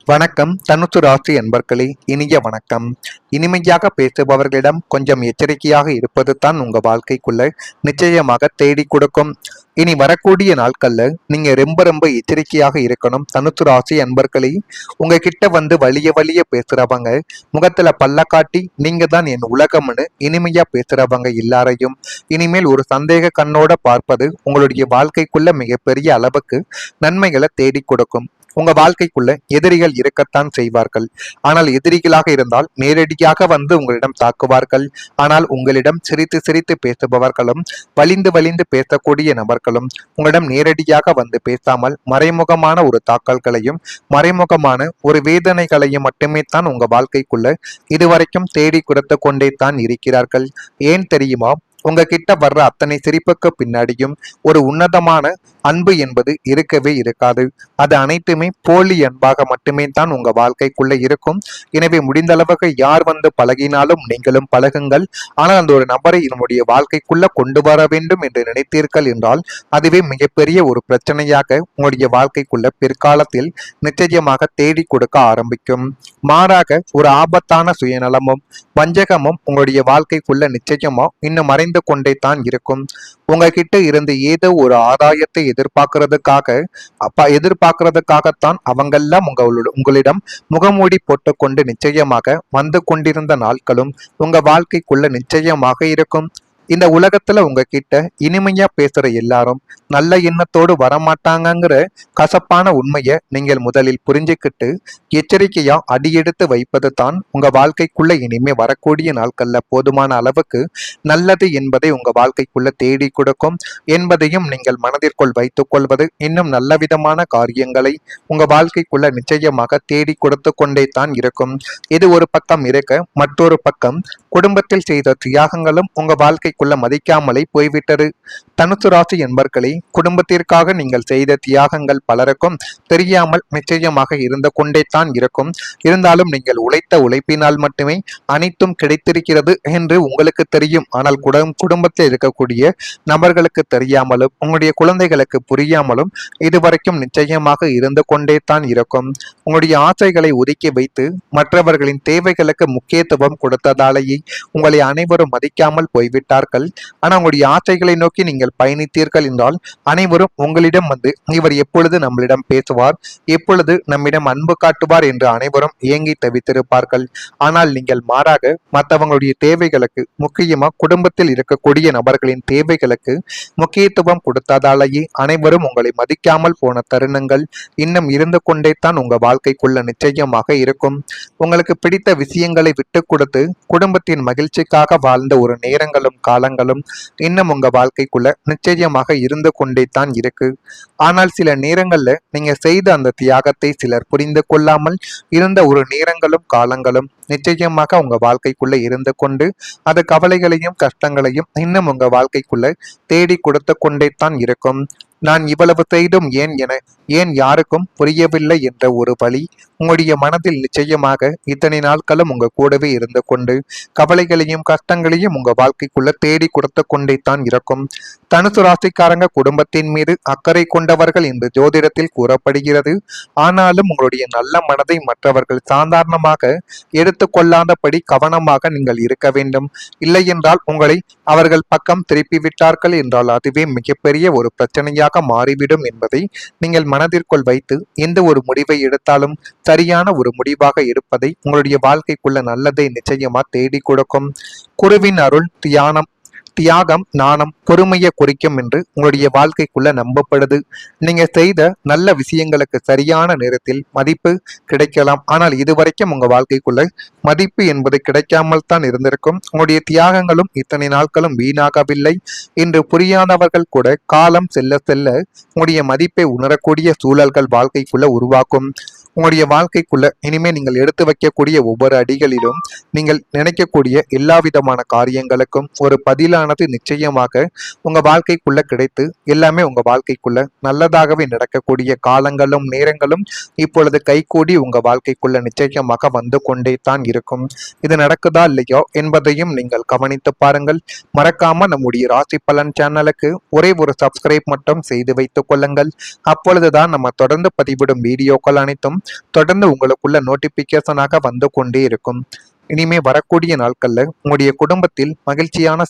வணக்கம். தனுசு ராசி அன்பர்களே, இனிய வணக்கம். இனிமையாக பேசுபவர்களிடம் கொஞ்சம் எச்சரிக்கையாக இருப்பது தான் உங்க வாழ்க்கைக்குள்ள நிச்சயமாக தேடி கொடுக்கும். இனி வரக்கூடிய நாட்கள்ல நீங்க ரொம்ப ரொம்ப எச்சரிக்கையாக இருக்கணும். தனுசு ராசி அன்பர்களே, உங்ககிட்ட வந்து வலிய வலிய பேசுறவங்க, முகத்துல பல்ல காட்டி நீங்க தான் என் உலகம்னு இனிமையா பேசுறவங்க எல்லாரையும் இனிமேல் ஒரு சந்தேக கண்ணோட பார்ப்பது உங்களுடைய வாழ்க்கைக்குள்ள மிகப்பெரிய அளவுக்கு நன்மைகளை தேடி கொடுக்கும். உங்க வாழ்க்கைக்குள்ள எதிரிகள் இருக்கத்தான் செய்வார்கள். ஆனால் எதிரிகளாக இருந்தால் நேரடியாக வந்து உங்களிடம் தாக்குவார்கள். ஆனால் உங்களிடம் சிரித்து சிரித்து பேசுபவர்களும் வலிந்து வலிந்து பேசக்கூடிய நபர்களும் உங்களிடம் நேரடியாக வந்து பேசாமல் மறைமுகமான ஒரு தாக்கல்களையும் மறைமுகமான ஒரு வேதனைகளையும் மட்டுமே தான் உங்க வாழ்க்கைக்குள்ள இதுவரைக்கும் தேடி கொடுத்து கொண்டே தான் இருக்கிறார்கள். ஏன் தெரியுமா? உங்ககிட்ட வர்ற அத்தனை சிரிப்புக்கு பின்னாடியும் ஒரு உன்னதமான அன்பு என்பது இருக்கவே இருக்காது. அது அனைத்துமே போலி அன்பாக மட்டுமே தான் உங்க வாழ்க்கைக்குள்ள இருக்கும். எனவே முடிந்த அளவுக்கு யார் வந்து பழகினாலும் நீங்களும் பழகுங்கள். ஆனால் அந்த ஒரு நபரை நம்முடைய வாழ்க்கைக்குள்ள கொண்டு வர வேண்டும் என்று நினைத்தீர்கள் என்றால் அதுவே மிகப்பெரிய ஒரு பிரச்சனையாக உங்களுடைய வாழ்க்கைக்குள்ள பிற்காலத்தில் நிச்சயமாக தேடி கொடுக்க ஆரம்பிக்கும். மாறாக ஒரு ஆபத்தான சுயநலமும் வஞ்சகமும் உங்களுடைய வாழ்க்கைக்குள்ள நிச்சயமா இன்னும் மறைந்து கொண்டே தான் இருக்கும். உங்ககிட்ட இருந்து ஏதோ ஒரு ஆதாயத்தை எதிர்பார்க்கறதுக்காகத்தான் அவங்கெல்லாம் உங்களிடம் முகமூடி போட்டுக்கொண்டு நிச்சயமாக வந்து கொண்டிருந்த நாட்களும் உங்க வாழ்க்கைக்குள்ள நிச்சயமாக இருக்கும். இந்த உலகத்துல உங்ககிட்ட இனிமையா பேசுற எல்லாரும் நல்ல எண்ணத்தோடு வரமாட்டாங்கிற கசப்பான உண்மையை நீங்கள் முதலில் புரிஞ்சுக்கிட்டு எச்சரிக்கையா அடியெடுத்து வைப்பது தான் உங்க வாழ்க்கைக்குள்ள இனிமே வரக்கூடிய நாட்கள்ல போதுமான அளவுக்கு நல்லது என்பதை உங்க வாழ்க்கைக்குள்ள தேடி கொடுக்கும் என்பதையும் நீங்கள் மனதிற்குள் வைத்துக் கொள்வது இன்னும் நல்ல விதமான காரியங்களை உங்க வாழ்க்கைக்குள்ள நிச்சயமாக தேடி கொடுத்து கொண்டே தான் இருக்கும். இது ஒரு பக்கம் இருக்க, மற்றொரு பக்கம் குடும்பத்தில் செய்த தியாகங்களும் உங்க வாழ்க்கைக்குள்ள மதிக்காமலே போய்விட்டது. தனுசு ராசி என்பர்களே, குடும்பத்திற்காக நீங்கள் செய்த தியாகங்கள் பலருக்கும் தெரியாமல் நிச்சயமாக இருந்து கொண்டே தான் இருக்கும். இருந்தாலும் நீங்கள் உழைத்த உழைப்பினால் மட்டுமே அனைத்தும் கிடைத்திருக்கிறது என்று உங்களுக்கு தெரியும். ஆனால் குடும்பத்தில் இருக்கக்கூடிய நபர்களுக்கு தெரியாமலும் உங்களுடைய குழந்தைகளுக்கு புரியாமலும் இதுவரைக்கும் நிச்சயமாக இருந்து கொண்டே தான் இருக்கும். உங்களுடைய ஆசைகளை ஒதுக்கி வைத்து மற்றவர்களின் தேவைகளுக்கு முக்கியத்துவம் கொடுத்ததாலேயே உங்களை அனைவரும் மதிக்காமல் போய்விட்டார்கள். ஆனால் உங்களுடைய ஆசைகளை நோக்கி நீங்கள் பயணித்தீர்கள் என்றால் அனைவரும் உங்களிடம் வந்து இவர் எப்பொழுது நம்மளிடம் பேசுவார், எப்பொழுது நம்மிடம் அன்பு காட்டுவார் என்று அனைவரும் ஏங்கி தவித்திருப்பார்கள். ஆனால் நீங்கள் மாறாக மற்றவங்களுடைய தேவைகளுக்கு, முக்கியமா குடும்பத்தில் இருக்கக்கூடிய நபர்களின் தேவைகளுக்கு முக்கியத்துவம் கொடுத்ததாலேயே அனைவரும் உங்களை மதிக்காமல் போன தருணங்கள் இன்னும் இருந்து கொண்டே தான் உங்க வாழ்க்கைக்குள்ள நிச்சயமாக இருக்கும். உங்களுக்கு பிடித்த விஷயங்களை விட்டு கொடுத்து குடும்பத்தின் மகிழ்ச்சிக்காக வாழ்ந்த ஒரு நேரங்களும் காலங்களும் இன்னும் உங்க வாழ்க்கைக்குள்ள நிச்சயமாக இருந்து கொண்டே தான் இருக்கு. ஆனால் சில நேரங்கள்ல நீங்க செய்த அந்த தியாகத்தை சிலர் புரிந்து கொள்ளாமல் இருந்த ஒரு நேரங்களும் காலங்களும் நிச்சயமாக உங்க வாழ்க்கைக்குள்ள இருந்து கொண்டு அது கவலைகளையும் கஷ்டங்களையும் இன்னும் உங்க வாழ்க்கைக்குள்ள தேடி கொடுத்து கொண்டே தான் இருக்கும். நான் இவ்வளவு செய்தும் ஏன் யாருக்கும் புரியவில்லை என்ற ஒரு வழி உங்களுடைய மனதில் நிச்சயமாக இத்தனை நாட்களும் உங்க கூடவே இருந்து கொண்டு கவலைகளையும் கஷ்டங்களையும் உங்க வாழ்க்கைக்குள்ள தேடி கொடுத்து கொண்டே தான் இருக்கும். தனுசு ராசிக்காரங்க குடும்பத்தின் மீது அக்கறை கொண்டவர்கள் என்று ஜோதிடத்தில் கூறப்படுகிறது. ஆனாலும் உங்களுடைய நல்ல மனதை மற்றவர்கள் சாதாரணமாக எடுத்துக்கொள்ளாதபடி கவனமாக நீங்கள் இருக்க வேண்டும். இல்லை என்றால் உங்களை அவர்கள் பக்கம் திருப்பி விட்டார்கள் என்றால் அதுவே மிகப்பெரிய ஒரு பிரச்சனையாக மாறிவிடும் என்பதை நீங்கள் மனதிற்குள் வைத்து எந்த ஒரு முடிவை எடுத்தாலும் சரியான ஒரு முடிவாக எடுப்பதை உங்களுடைய வாழ்க்கைக்குள்ள நல்லதை நிச்சயமா தேடி கொடுக்கும். குருவின் அருள் தியாகம் நாணம் பொறுமையை குறிக்கும் என்று உங்களுடைய வாழ்க்கைக்குள்ள நம்பப்படுது. நீங்க செய்த நல்ல விஷயங்களுக்கு சரியான நேரத்தில் மதிப்பு கிடைக்கலாம். ஆனால் இதுவரைக்கும் உங்க வாழ்க்கைக்குள்ள மதிப்பு என்பது கிடைக்காமல் தான் இருந்திருக்கும். உங்களுடைய தியாகங்களும் இத்தனை நாட்களும் வீணாகவில்லை என்று புரியாதவர்கள் கூட காலம் செல்ல செல்ல உங்களுடைய மதிப்பை உணரக்கூடிய சூழல்கள் வாழ்க்கைக்குள்ள உருவாக்கும். உங்களுடைய வாழ்க்கைக்குள்ள இனிமே நீங்கள் எடுத்து வைக்கக்கூடிய ஒவ்வொரு அடிகளிலும் நீங்கள் நினைக்கக்கூடிய எல்லா விதமான காரியங்களுக்கும் ஒரு பதிலானது நிச்சயமாக உங்க வாழ்க்கைக்குள்ள கிடைத்து எல்லாமே உங்க வாழ்க்கைக்குள்ள நல்லதாகவே நடக்கக்கூடிய காலங்களும் நேரங்களும் இப்பொழுது கைகூடி உங்க வாழ்க்கைக்குள்ள நிச்சயமாக வந்து கொண்டே தான் இருக்கும். இது நடக்குதா இல்லையோ என்பதையும் நீங்கள் கவனித்து பாருங்கள். மறக்காம நம்முடைய ராசி பலன் சேனலுக்கு ஒரே ஒரு சப்ஸ்கிரைப் மட்டும் செய்து வைத்துக் கொள்ளுங்கள். அப்பொழுதுதான் நம்ம தொடர்ந்து பதிவிடும் வீடியோக்கள் அனைத்தும் தொடர்ந்து உங்களுக்குள்ள நோட்டிபிகேஷனாக வந்து கொண்டே இருக்கும். இனிமே வரக்கூடிய நாட்கள்ல உங்களுடைய குடும்பத்தில் மகிழ்ச்சியான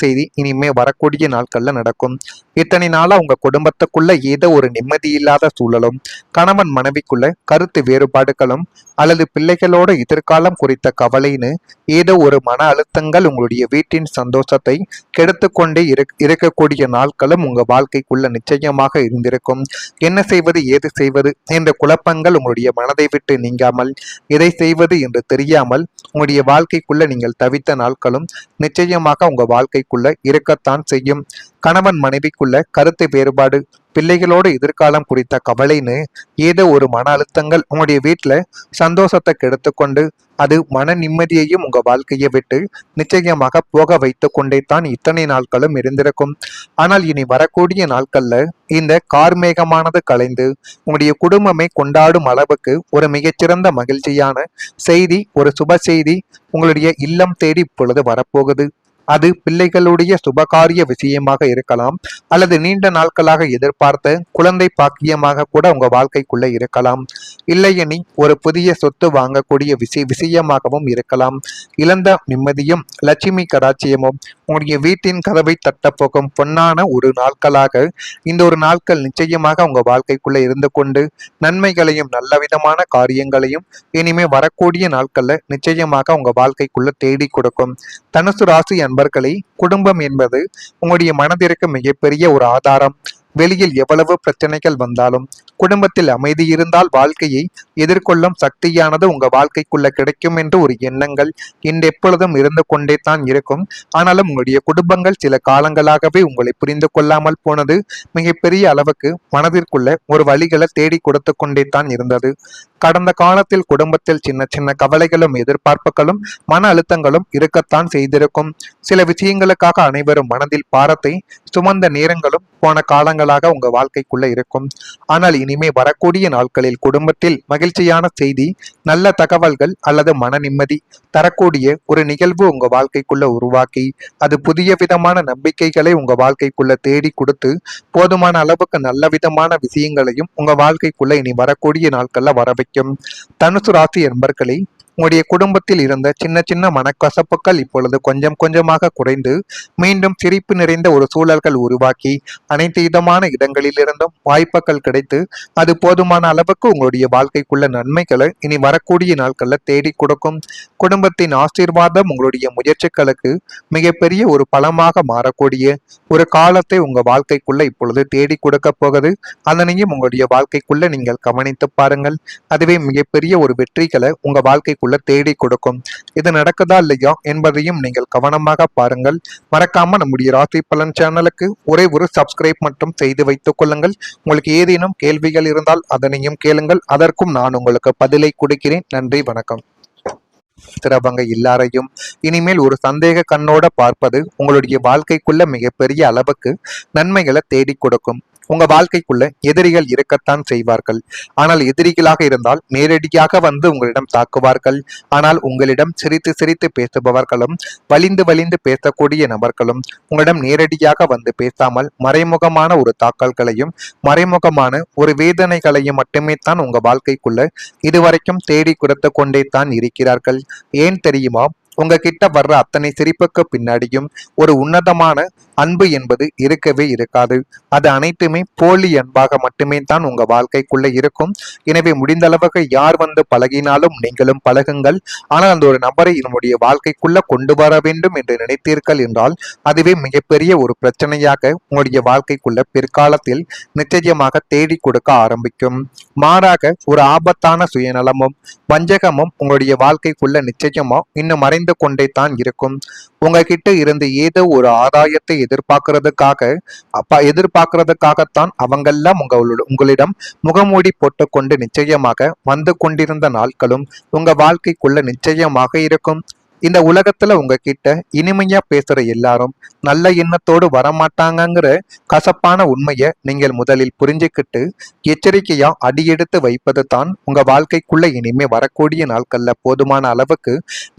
செய்தி இனிமே வரக்கூடிய நாட்கள்ல நடக்கும். இத்தனை நாளா உங்க குடும்பத்துக்குள்ள ஏதோ ஒரு நிம்மதி இல்லாத சூழலும், கணவன் மனைவிக்குள்ள கருத்து வேறுபாடுகளும், அல்லது பிள்ளைகளோட எதிர்காலம் குறித்த கவலைன்னு ஏதோ ஒரு மன அழுத்தங்கள் உங்களுடைய வீட்டின் சந்தோஷத்தை கெடுத்து கொண்டே இருக்கக்கூடிய நாட்களும் உங்க வாழ்க்கைக்குள்ள நிச்சயமாக இருந்திருக்கும். என்ன செய்வது ஏது செய்வது என்ற குழப்பங்கள் உங்களுடைய மனதை விட்டு நீங்காமல், எதை செய்வது என்று தெரியாமல் உங்களுடைய வாழ்க்கைக்குள்ள நீங்கள் தவித்த நாட்களும் நிச்சயமாக உங்க வாழ்க்கைக்குள்ள இருக்கத்தான் செய்யும். கணவன் மனைவிக்குள்ள கருத்து வேறுபாடு, பிள்ளைகளோட எதிர்காலம் குறித்த கவலைன்னு ஏதோ ஒரு மன அழுத்தங்கள் உங்களுடைய வீட்டுல சந்தோஷத்தை கெடுத்துக்கொண்டு அது மன நிம்மதியையும் உங்க வாழ்க்கையை விட்டு நிச்சயமாக போக வைத்து கொண்டே தான் இத்தனை நாட்களும் இருந்திருக்கும். ஆனால் இனி வரக்கூடிய நாட்கள்ல இந்த கார்மேகமானது கலைந்து உங்களுடைய குடும்பமே கொண்டாடும் அளவுக்கு ஒரு மிகச்சிறந்த மகிழ்ச்சியான செய்தி, ஒரு சுப செய்தி உங்களுடைய இல்லம் தேடி இப்பொழுது வரப்போகுது. அது பிள்ளைகளுடைய சுபகாரிய விஷயமாக இருக்கலாம், அல்லது நீண்ட நாட்களாக எதிர்பார்த்த குழந்தை பாக்கியமாக கூட உங்க வாழ்க்கைக்குள்ள இருக்கலாம். இல்லையெனி ஒரு புதிய சொத்து வாங்கக்கூடிய விஷயமாகவும் இருக்கலாம். இழந்த நிம்மதியும் லட்சுமி கடாட்சியமும் உங்களுடைய வீட்டின் கதவை தட்டப்போகும் பொன்னான ஒரு நாட்களாக இந்த ஒரு நாட்கள் நிச்சயமாக உங்க வாழ்க்கைக்குள்ள இருந்து கொண்டு நன்மைகளையும் நல்ல விதமான காரியங்களையும் இனிமே வரக்கூடிய நாட்கள்ல நிச்சயமாக உங்க வாழ்க்கைக்குள்ள தேடி கொடுக்கும். தனுசு ராசி அன்பர்களே, குடும்பம் என்பது உங்களுடைய மனதிற்கு மிகப்பெரிய ஒரு ஆதாரம். வெளியில் எவ்வளவு பிரச்சனைகள் வந்தாலும் குடும்பத்தில் அமைதி இருந்தால் வாழ்க்கையை எதிர்கொள்ளும் சக்தியானது உங்க வாழ்க்கைக்குள்ள கிடைக்கும் என்று ஒரு எண்ணங்கள் எப்பொழுதும் இருந்து கொண்டே தான் இருக்கும். ஆனாலும் உங்களுடைய குடும்பங்கள் சில காலங்களாகவே உங்களை புரிந்து கொள்ளாமல் போனது மிகப்பெரிய அளவுக்கு மனதிற்குள்ள ஒரு வழிகளை தேடி கொடுத்து கொண்டே தான் இருந்தது. கடந்த காலத்தில் குடும்பத்தில் சின்ன சின்ன கவலைகளும் எதிர்பார்ப்புகளும் மன அழுத்தங்களும் இருக்கத்தான் செய்திருக்கும். சில விஷயங்களுக்காக அனைவரும் மனதில் பாரத்தை சுமந்த நேரங்களும் போன காலங்களாக உங்க வாழ்க்கைக்குள்ள இருக்கும். ஆனால் இனிமே வரக்கூடிய நாட்களில் குடும்பத்தில் மகிழ்ச்சியான செய்தி, நல்ல தகவல்கள் அல்லது மன நிம்மதி தரக்கூடிய ஒரு நிகழ்வு உங்க வாழ்க்கைக்குள்ள உருவாக்கி அது புதிய விதமான நம்பிக்கைகளை உங்க வாழ்க்கைக்குள்ள தேடி கொடுத்து போதுமான அளவுக்கு நல்ல விதமான விஷயங்களையும் உங்க வாழ்க்கைக்குள்ள இனி வரக்கூடிய நாட்கள்ல வர வைக்கும். தனுசு ராசி என்பர்களே, உங்களுடைய குடும்பத்தில் இருந்த சின்ன சின்ன மனக்கசப்புகள் இப்பொழுது கொஞ்சம் கொஞ்சமாக குறைந்து மீண்டும் சிரிப்பு நிறைந்த ஒரு சூழல்கள் உருவாக்கி அனைத்து விதமான இடங்களிலிருந்தும் வாய்ப்புகள் கிடைத்து அது போதுமான அளவுக்கு உங்களுடைய வாழ்க்கைக்குள்ள நன்மைகளை இனி வரக்கூடிய நாட்கள்ல தேடி கொடுக்கும். குடும்பத்தின் ஆசீர்வாதம் உங்களுடைய முயற்சிகளுக்கு மிகப்பெரிய ஒரு பலமாக மாறக்கூடிய ஒரு காலத்தை உங்க வாழ்க்கைக்குள்ள இப்பொழுது தேடி கொடுக்க போகுது. அதனையும் உங்களுடைய வாழ்க்கைக்குள்ள நீங்கள் கவனித்து பாருங்கள். அதுவே மிகப்பெரிய ஒரு வெற்றிகளை உங்க வாழ்க்கை தேடி கொடுக்கும். இது நடக்குதா இல்லையா என்பதையும் நீங்கள் கவனமாக பாருங்கள். மறக்காம நம்முடைய ராசி பலன் சேனலுக்கு ஒரே ஒரு சப்ஸ்கிரைப் மட்டும் செய்து வைத்துக் கொள்ளுங்கள். உங்களுக்கு ஏதேனும் கேள்விகள் இருந்தால் அதனையும் கேளுங்கள், அதற்கும் நான் உங்களுக்கு பதிலை கொடுக்கிறேன். நன்றி, வணக்கம். சிறவங்க எல்லாரையும் இனிமேல் ஒரு சந்தேக கண்ணோட பார்ப்பது உங்களுடைய வாழ்க்கைக்குள்ள மிகப்பெரிய அளவுக்கு நன்மைகளை தேடி கொடுக்கும். உங்க வாழ்க்கைக்குள்ள எதிரிகள் இருக்கத்தான் செய்வார்கள். ஆனால் எதிரிகளாக இருந்தால் நேரடியாக வந்து உங்களிடம் தாக்குவார்கள். ஆனால் உங்களிடம் சிரித்து சிரித்து பேசுபவர்களும் வலிந்து வலிந்து பேசக்கூடிய நபர்களும் உங்களிடம் நேரடியாக வந்து பேசாமல் மறைமுகமான ஒரு தாக்கல்களையும் மறைமுகமான ஒரு வேதனைகளையும் மட்டுமே தான் உங்க வாழ்க்கைக்குள்ள இதுவரைக்கும் தேடி கொடுத்து கொண்டே தான் இருக்கிறார்கள். ஏன் தெரியுமா? உங்ககிட்ட வர்ற அத்தனை சிரிப்புக்கு பின்னாடியும் ஒரு உன்னதமான அன்பு என்பது இருக்கவே இருக்காது. அது அனைத்துமே போலி அன்பாக மட்டுமே தான் உங்க வாழ்க்கைக்குள்ள இருக்கும். எனவே முடிந்த அளவுக்கு யார் வந்து பழகினாலும் நீங்களும் பழகுங்கள். ஆனால் அந்த ஒரு நபரை நம்முடைய வாழ்க்கைக்குள்ள கொண்டு வர வேண்டும் என்று நினைத்தீர்கள் என்றால் அதுவே மிகப்பெரிய ஒரு பிரச்சனையாக உங்களுடைய வாழ்க்கைக்குள்ள பிற்காலத்தில் நிச்சயமாக தேடி கொடுக்க ஆரம்பிக்கும். மாறாக ஒரு ஆபத்தான சுயநலமும் வஞ்சகமும் உங்களுடைய வாழ்க்கைக்குள்ள நிச்சயமா இன்னும் மறைந்து கொண்டே தான் இருக்கும். உங்ககிட்ட இருந்து ஏதோ ஒரு ஆதாயத்தை எதிர்பார்க்கறதுக்காகத்தான் அவங்கெல்லாம் உங்களிடம் முகமூடி போட்டுக்கொண்டு நிச்சயமாக வந்து கொண்டிருந்த நாட்களும் உங்க வாழ்க்கைக்குள்ள நிச்சயமாக இருக்கும். இந்த உலகத்துல உங்ககிட்ட இனிமையா பேசுற எல்லாரும் நல்ல எண்ணத்தோடு வரமாட்டாங்கங்கிற கசப்பான உண்மையை நீங்கள் முதலில் புரிஞ்சுக்கிட்டு எச்சரிக்கையா அடியெடுத்து வைப்பது தான் உங்க வாழ்க்கைக்குள்ள இனிமே வரக்கூடிய நாட்கள்ல போதுமான அளவுக்கு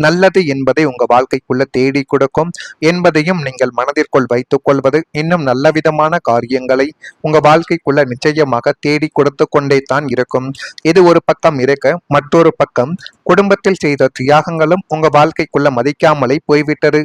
நல்லது என்பதை உங்க வாழ்க்கைக்குள்ள தேடி கொடுக்கும் என்பதையும் நீங்கள் மனதிற்குள் வைத்துக் கொள்வது இன்னும் நல்ல விதமான காரியங்களை உங்க வாழ்க்கைக்குள்ள நிச்சயமாக தேடி கொடுத்து கொண்டே தான் இருக்கும். இது ஒரு பக்கம் இருக்க, மற்றொரு பக்கம் குடும்பத்தில் செய்த தியாகங்களும் உங்க வாழ்க்கைக்குள்ள மதிக்காமலே போய்விட்டது.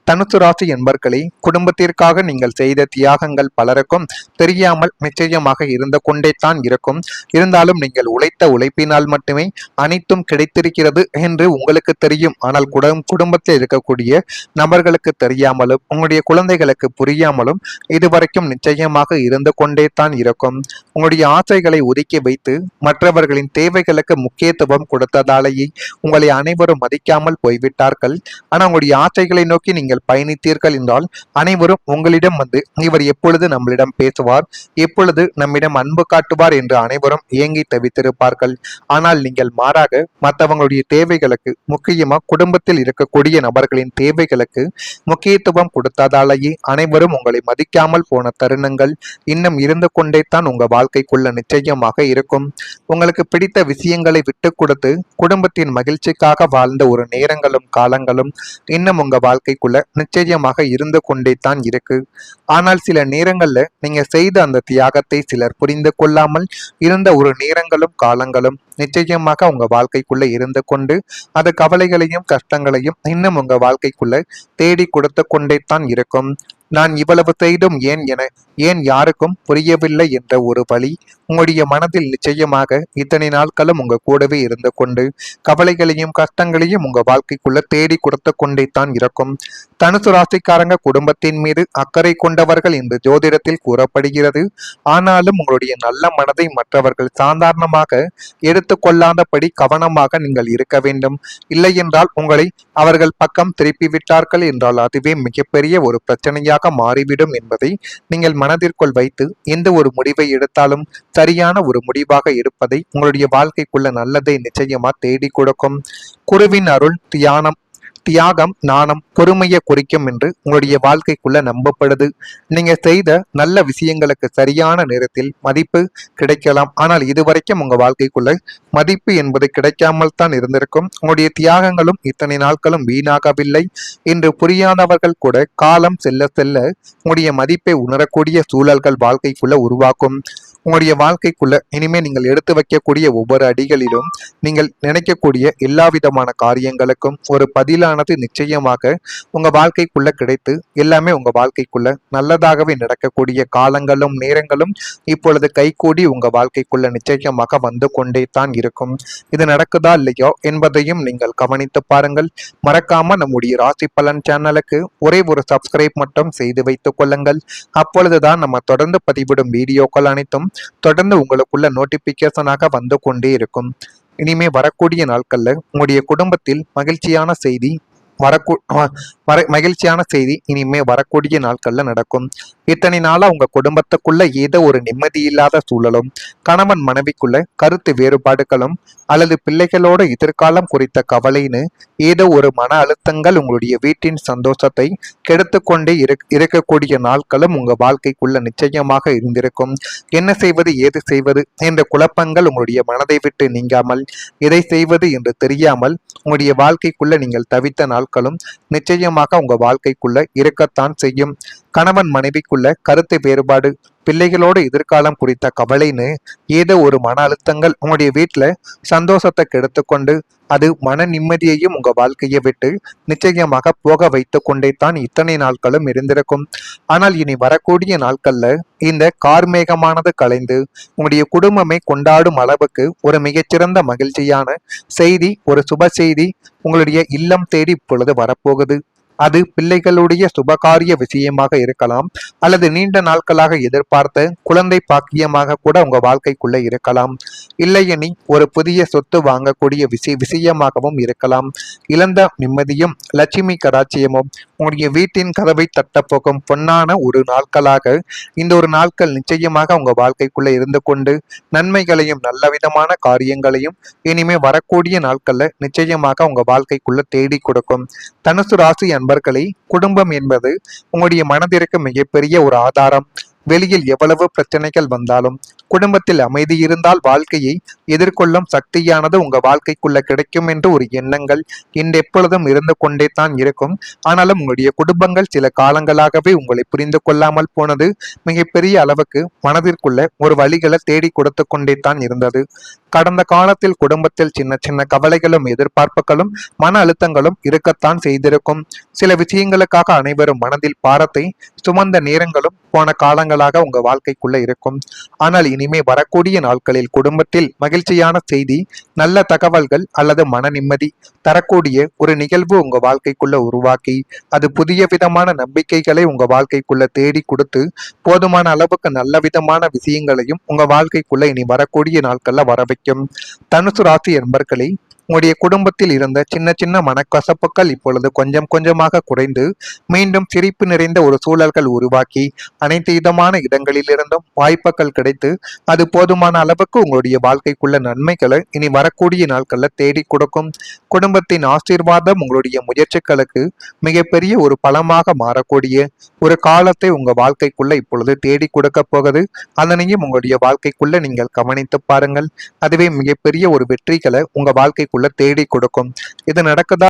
தனுசு ராசி என்பர்களே, குடும்பத்திற்காக நீங்கள் செய்த தியாகங்கள் பலருக்கும் தெரியாமல் நிச்சயமாக இருந்து கொண்டே தான் இருக்கும். இருந்தாலும் நீங்கள் உழைத்த உழைப்பினால் மட்டுமே அனைத்தும் கிடைத்திருக்கிறது என்று உங்களுக்கு தெரியும். ஆனால் குடும்பத்தில் இருக்கக்கூடிய நபர்களுக்கு தெரியாமலும் உங்களுடைய குழந்தைகளுக்கு புரியாமலும் இதுவரைக்கும் நிச்சயமாக இருந்து கொண்டே தான் இருக்கும். உங்களுடைய ஆசைகளை ஒதுக்கி வைத்து மற்றவர்களின் தேவைகளுக்கு முக்கியத்துவம் கொடுத்ததாலேயே உங்களை அனைவரும் மதிக்காமல் போய்விட்டார்கள். ஆனால் உங்களுடைய ஆசைகளை நோக்கி நீங்கள் பயணித்தீர்கள் என்றால் அனைவரும் உங்களிடம் வந்து இவர் எப்பொழுது நம்மளிடம் பேசுவார், எப்பொழுது நம்மிடம் அன்பு காட்டுவார் என்று அனைவரும் ஏங்கி தவித்திருப்பார்கள். ஆனால் நீங்கள் மாறாக மற்றவங்களுடைய தேவைகளுக்கு, முக்கியமா குடும்பத்தில் இருக்கக்கூடிய நபர்களின் தேவைகளுக்கு முக்கியத்துவம் கொடுத்ததாலேயே அனைவரும் உங்களை மதிக்காமல் போன தருணங்கள் இன்னும் இருந்து கொண்டே தான் உங்க வாழ்க்கைக்குள்ள நிச்சயமாக இருக்கும். உங்களுக்கு பிடித்த விஷயங்களை விட்டு கொடுத்து குடும்பத்தின் மகிழ்ச்சிக்காக வாழ்ந்த ஒரு நேரங்களும் காலங்களும் இன்னும் உங்க வாழ்க்கைக்குள்ள நிச்சயமாக இருந்து கொண்டே தான் இருக்கு. ஆனால் சில நேரங்கள்ல நீங்க செய்த அந்த தியாகத்தை சிலர் புரிந்து கொள்ளாமல் இருந்த ஒரு நேரங்களும் காலங்களும் நிச்சயமாக உங்க வாழ்க்கைக்குள்ள இருந்து கொண்டு அது கவலைகளையும் கஷ்டங்களையும் இன்னும் உங்க வாழ்க்கைக்குள்ள தேடி கொடுத்து கொண்டே தான் இருக்கும். நான் இவ்வளவு செய்தும் ஏன் யாருக்கும் புரியவில்லை என்ற ஒரு வழி உங்களுடைய மனதில் நிச்சயமாக இத்தனை நாட்களும் உங்க கூடவே இருந்து கொண்டு கவலைகளையும் கஷ்டங்களையும் உங்க வாழ்க்கைக்குள்ள தேடி கொடுத்து கொண்டே தான் இருக்கும். தனுசு ராசிக்காரங்க குடும்பத்தின் மீது அக்கறை கொண்டவர்கள் என்று ஜோதிடத்தில் கூறப்படுகிறது. ஆனாலும் உங்களுடைய நல்ல மனதை மற்றவர்கள் சாதாரணமாக எடுத்துக்கொள்ளாதபடி கவனமாக நீங்கள் இருக்க வேண்டும். இல்லை என்றால் உங்களை அவர்கள் பக்கம் திருப்பி விட்டார்கள் என்றால் அதுவே மிகப்பெரிய ஒரு பிரச்சனையாக மாறிவிடும் என்பதை நீங்கள் மனதிற்குள் வைத்து எந்த ஒரு முடிவை எடுத்தாலும் சரியான ஒரு முடிவாக எடுப்பதை உங்களுடைய வாழ்க்கைக்குள்ள நல்லதை நிச்சயமா தேடி கொடுக்கும். குருவின் அருள் தியாகம் நாணம் பொறுமையை குறிக்கும் என்று உங்களுடைய வாழ்க்கைக்குள்ள நம்பப்படுது. நீங்க செய்த நல்ல விஷயங்களுக்கு சரியான நேரத்தில் மதிப்பு கிடைக்கலாம். ஆனால் இதுவரைக்கும் உங்க வாழ்க்கைக்குள்ள மதிப்பு என்பது கிடைக்காமல் தான் இருந்திருக்கும். உங்களுடைய தியாகங்களும் இத்தனை நாட்களும் வீணாகவில்லை என்று புரியாதவர்கள் கூட காலம் செல்ல செல்ல உங்களுடைய மதிப்பை உணரக்கூடிய சூழல்கள் வாழ்க்கைக்குள்ள உருவாக்கும். உங்களுடைய வாழ்க்கைக்குள்ள இனிமே நீங்கள் எடுத்து வைக்கக்கூடிய ஒவ்வொரு அடிகளிலும் நீங்கள் நினைக்கக்கூடிய எல்லா விதமான காரியங்களுக்கும் ஒரு பதிலானது நிச்சயமாக உங்க வாழ்க்கைக்குள்ள கிடைத்து எல்லாமே உங்க வாழ்க்கைக்குள்ள நல்லதாகவே நடக்கக்கூடிய காலங்களும் நேரங்களும் இப்பொழுது கைகூடி உங்க வாழ்க்கைக்குள்ள நிச்சயமாக வந்து கொண்டே தான் இருக்கும். இது நடக்குதா இல்லையோ என்பதையும் நீங்கள் கவனித்து பாருங்கள். மறக்காம நம்முடைய ராசி பலன் சேனலுக்கு ஒரே ஒரு சப்ஸ்கிரைப் மட்டும் செய்து வைத்துக் கொள்ளுங்கள். அப்பொழுதுதான் நம்ம தொடர்ந்து பதிவிடும் வீடியோக்கள் அனைத்தும் தொடர்ந்து உங்களுக்குள்ள நோட்டிபிகேஷனாக வந்து கொண்டே இருக்கும். இனிமே வரக்கூடிய நாட்கள்ல உங்களுடைய குடும்பத்தில் மகிழ்ச்சியான செய்தி இனிமே வரக்கூடிய நாட்கள்ல நடக்கும். இத்தனை நாளா உங்க குடும்பத்துக்குள்ள ஏதோ ஒரு நிம்மதி இல்லாத சூழலும், கணவன் மனைவிக்குள்ள கருத்து வேறுபாடுகளும் அல்லது பிள்ளைகளோட எதிர்காலம் குறித்த கவலைன்னு ஏதோ ஒரு மன அழுத்தங்கள் உங்களுடைய வீட்டின் சந்தோஷத்தை கெடுத்து கொண்டே இருக்கக்கூடிய நாட்களும் உங்க வாழ்க்கைக்குள்ள நிச்சயமாக இருந்திருக்கும். என்ன செய்வது ஏது செய்வது என்ற குழப்பங்கள் உங்களுடைய மனதை விட்டு நீங்காமல் எதை செய்வது என்று தெரியாமல் உங்களுடைய வாழ்க்கைக்குள்ள நீங்கள் தவித்த நாட்களும் நிச்சயமாக உங்க வாழ்க்கைக்குள்ள இருக்கத்தான் செய்யும். கணவன் மனைவிக்குள்ள கருத்து வேறுபாடு, பிள்ளைகளோட எதிர்காலம் குறித்த கவலைன்னு ஏதோ ஒரு மன அழுத்தங்கள் உங்களுடைய வீட்டுல சந்தோஷத்தை கெடுத்துக்கொண்டு அது மன நிம்மதியையும் உங்க வாழ்க்கையை விட்டு நிச்சயமாக போக வைத்து கொண்டே தான் இத்தனை நாட்களும் இருந்திருக்கும். ஆனால் இனி வரக்கூடிய நாட்கள்ல இந்த கார்மேகமானது கலைந்து உங்களுடைய குடும்பமே கொண்டாடும் அளவுக்கு ஒரு மிகச்சிறந்த மகிழ்ச்சியான செய்தி, ஒரு சுப செய்தி உங்களுடைய இல்லம் தேடி இப்பொழுது வரப்போகுது. அது பிள்ளைகளுடைய சுபகாரிய விஷயமாக இருக்கலாம், அல்லது நீண்ட நாட்களாக எதிர்பார்த்த குழந்தை பாக்கியமாக கூட உங்க வாழ்க்கைக்குள்ள இருக்கலாம். இல்லையெனில் ஒரு புதிய சொத்து வாங்கக்கூடிய விஷயமாகவும் இருக்கலாம். இழந்த நிம்மதியும் லட்சுமி கடாட்சியமும் உங்களுடைய வீட்டின் கதவை தட்டப்போகும் பொன்னான ஒரு நாட்களாக இந்த ஒரு நாட்கள் நிச்சயமாக உங்க வாழ்க்கைக்குள்ள இருந்து கொண்டு நன்மைகளையும் நல்ல விதமான காரியங்களையும் இனிமே வரக்கூடிய நாட்கள்ல நிச்சயமாக உங்க வாழ்க்கைக்குள்ள தேடி கொடுக்கும். தனுசு ராசி அன்பர்களே, குடும்பம் என்பது உங்களுடைய மனதிற்கு மிகப்பெரிய ஒரு ஆதாரம். வெளியில் எவ்வளவு பிரச்சனைகள் வந்தாலும் குடும்பத்தில் அமைதி இருந்தால் வாழ்க்கையை எதிர்கொள்ளும் சக்தியானது உங்க வாழ்க்கைக்குள்ள கிடைக்கும் என்று ஒரு எண்ணங்கள் எப்பொழுதும் இருந்து கொண்டே தான் இருக்கும். ஆனாலும் உங்களுடைய குடும்பங்கள் சில காலங்களாகவே உங்களை புரிந்து கொள்ளாமல் போனது மிகப்பெரிய அளவுக்கு மனதிற்குள்ள ஒரு வழிகளை தேடி கொடுத்து கொண்டே தான் இருந்தது. கடந்த காலத்தில் குடும்பத்தில் சின்ன சின்ன கவலைகளும் எதிர்பார்ப்புகளும் மன அழுத்தங்களும் இருக்கத்தான் செய்திருக்கும். சில விஷயங்களுக்காக அனைவரும் மனதில் பாரத்தை சுமந்த நேரங்களும் போன காலங்களாக உங்க வாழ்க்கைக்குள்ள இருக்கும். ஆனால் இனிமே வரக்கூடிய நாட்களில் குடும்பத்தில் மகிழ்ச்சியான செய்தி, நல்ல தகவல்கள் அல்லது மன நிம்மதி தரக்கூடிய ஒரு நிகழ்வு உங்க வாழ்க்கைக்குள்ள உருவாக்கி அது புதிய விதமான நம்பிக்கைகளை உங்க வாழ்க்கைக்குள்ள தேடி கொடுத்து போதுமான அளவுக்கு நல்ல விதமான விஷயங்களையும் உங்க வாழ்க்கைக்குள்ள இனி வரக்கூடிய நாட்கள்ல வர வைக்கும். தனுசு ராசி என்பர்களே, உங்களுடைய குடும்பத்தில் இருந்த சின்ன சின்ன மனக்கசப்புகள் இப்பொழுது கொஞ்சம் கொஞ்சமாக குறைந்து மீண்டும் சிரிப்பு நிறைந்த ஒரு சூழல்கள் உருவாக்கி அனைத்து விதமான இடங்களிலிருந்தும் வாய்ப்புகள் கிடைத்து அது போதுமான அளவுக்கு உங்களுடைய வாழ்க்கைக்குள்ள நன்மைகளை இனி வரக்கூடிய நாட்கள்ல தேடி கொடுக்கும். குடும்பத்தின் ஆசீர்வாதம் உங்களுடைய முயற்சிகளுக்கு மிகப்பெரிய ஒரு பலமாக மாறக்கூடிய ஒரு காலத்தை உங்க வாழ்க்கைக்குள்ள இப்பொழுது தேடி கொடுக்க போகுது. அதனையும் உங்களுடைய வாழ்க்கைக்குள்ள நீங்கள் கவனித்து பாருங்கள். அதுவே மிகப்பெரிய ஒரு வெற்றிகளை உங்க வாழ்க்கைக்குள்ள தேடி கொடுக்கும். இது நடக்குதா